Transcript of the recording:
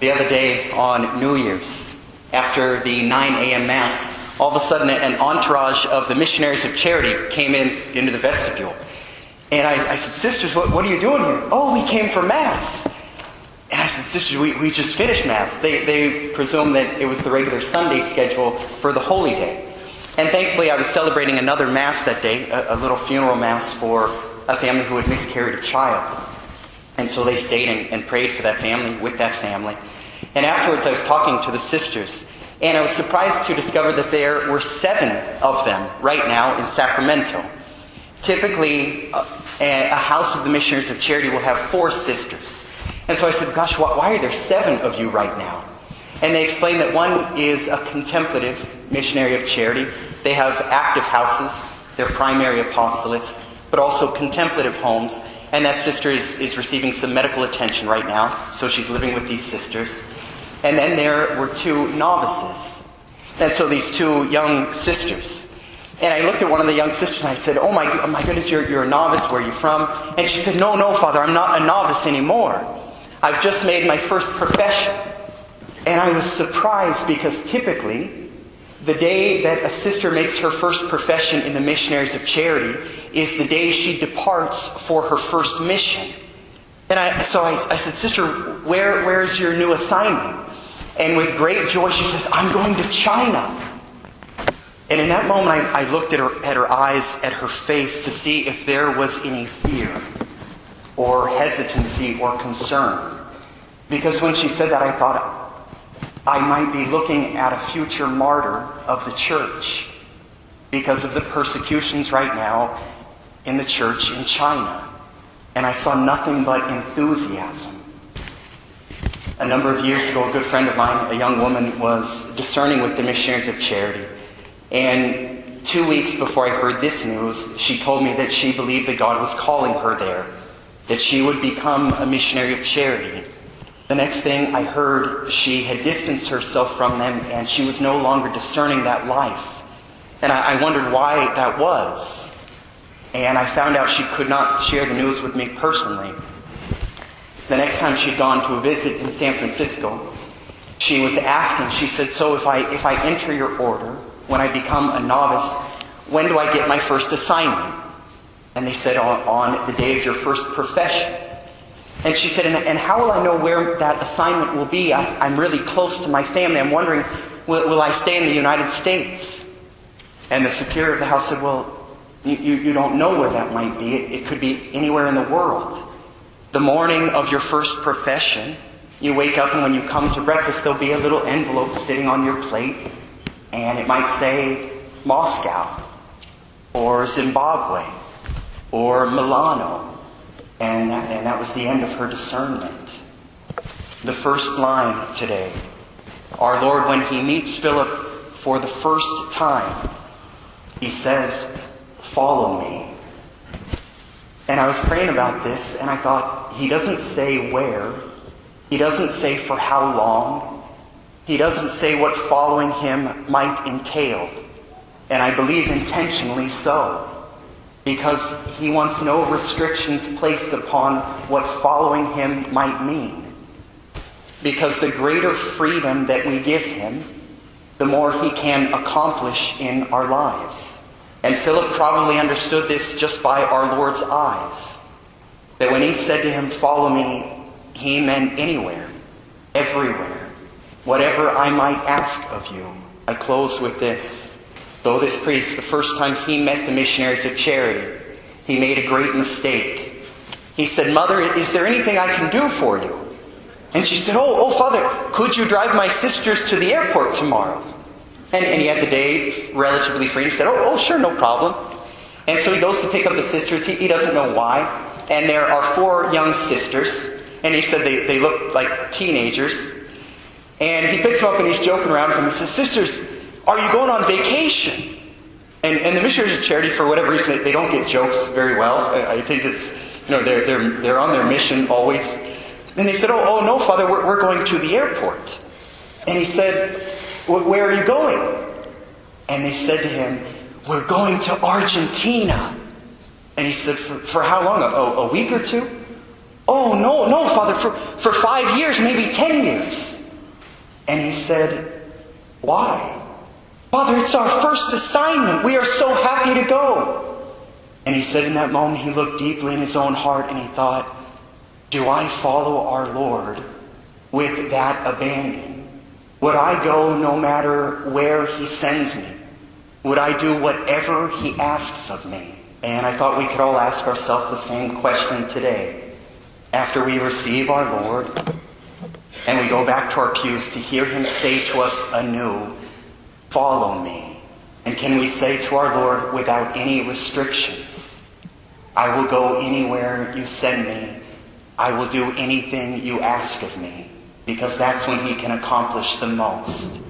The other day on New Year's, after the 9 a.m. Mass, all of a sudden an entourage of the Missionaries of Charity came into the vestibule. And I said, "Sisters, what are you doing here?" "Oh, we came for Mass." And I said, "Sisters, we just finished Mass." They presumed that it was the regular Sunday schedule for the Holy Day. And thankfully I was celebrating another Mass that day, a little funeral Mass for a family who had miscarried a child. And so they stayed and prayed for that family, with that family. And afterwards I was talking to the sisters, and I was surprised to discover that there were 7 of them right now in Sacramento. Typically, a house of the Missionaries of Charity will have 4 sisters. And so I said, "Gosh, why are there 7 of you right now?" And they explained that one is a contemplative missionary of charity. They have active houses, their primary apostolates, but also contemplative homes. And that sister is receiving some medical attention right now, so she's living with these sisters. And then there were 2 novices. And so these 2 young sisters. And I looked at one of the young sisters and I said, oh my goodness, you're a novice, where are you from?" And she said, No, Father, I'm not a novice anymore. I've just made my first profession." And I was surprised, because typically, the day that a sister makes her first profession in the Missionaries of Charity is the day she departs for her first mission. And I said, "Sister, where is your new assignment?" And with great joy she says, "I'm going to China." And in that moment I looked at her eyes, at her face, to see if there was any fear or hesitancy or concern. Because when she said that, I thought, I might be looking at a future martyr of the church because of the persecutions right now in the church in China. And I saw nothing but enthusiasm. A number of years ago, a good friend of mine, a young woman, was discerning with the Missionaries of Charity. And 2 weeks before I heard this news, she told me that she believed that God was calling her there, that she would become a missionary of charity. The next thing I heard, she had distanced herself from them, and she was no longer discerning that life. And I wondered why that was. And I found out she could not share the news with me personally. The next time she'd gone to a visit in San Francisco, she was asking, she said, "So if I enter your order, when I become a novice, when do I get my first assignment?" And they said, on the day of your first profession. And she said, and how will I know where that assignment will be? I'm really close to my family. I'm wondering, will I stay in the United States? And the superior of the house said, "Well, you don't know where that might be. It could be anywhere in the world. The morning of your first profession, you wake up, and when you come to breakfast, there'll be a little envelope sitting on your plate. And it might say Moscow, or Zimbabwe, or Milano." And that was the end of her discernment. The first line today. Our Lord, when He meets Philip for the first time, He says, "Follow me." And I was praying about this, and I thought, He doesn't say where. He doesn't say for how long. He doesn't say what following Him might entail. And I believe intentionally so. Because He wants no restrictions placed upon what following Him might mean. Because the greater freedom that we give Him, the more He can accomplish in our lives. And Philip probably understood this just by our Lord's eyes. That when He said to him, "Follow me," He meant anywhere, everywhere, whatever I might ask of you. I close with this. Though this priest, the first time he met the Missionaries of Charity, he made a great mistake. He said, "Mother, is there anything I can do for you?" And she said, Oh, Father, could you drive my sisters to the airport tomorrow?" And he had the day relatively free. He said, oh, sure, no problem. And so he goes to pick up the sisters. He doesn't know why. And there are 4 young sisters. And he said they look like teenagers. And he picks them up and he's joking around with them. He says, "Sisters, are you going on vacation?" And the Missionaries of Charity, for whatever reason, they don't get jokes very well. I think it's, they're on their mission always. And they said, oh no, Father, we're going to the airport. And he said, "Where are you going?" And they said to him, "We're going to Argentina." And he said, for how long? A week or 2? "Oh, no, Father, for 5 years, maybe 10 years. And he said, "Why?" "Father, it's our first assignment. We are so happy to go." And he said in that moment, he looked deeply in his own heart and he thought, do I follow our Lord with that abandon? Would I go no matter where he sends me? Would I do whatever he asks of me? And I thought we could all ask ourselves the same question today. After we receive our Lord and we go back to our pews to hear him say to us anew, "Follow me." And can we say to our Lord without any restrictions, "I will go anywhere you send me. I will do anything you ask of me," because that's when he can accomplish the most.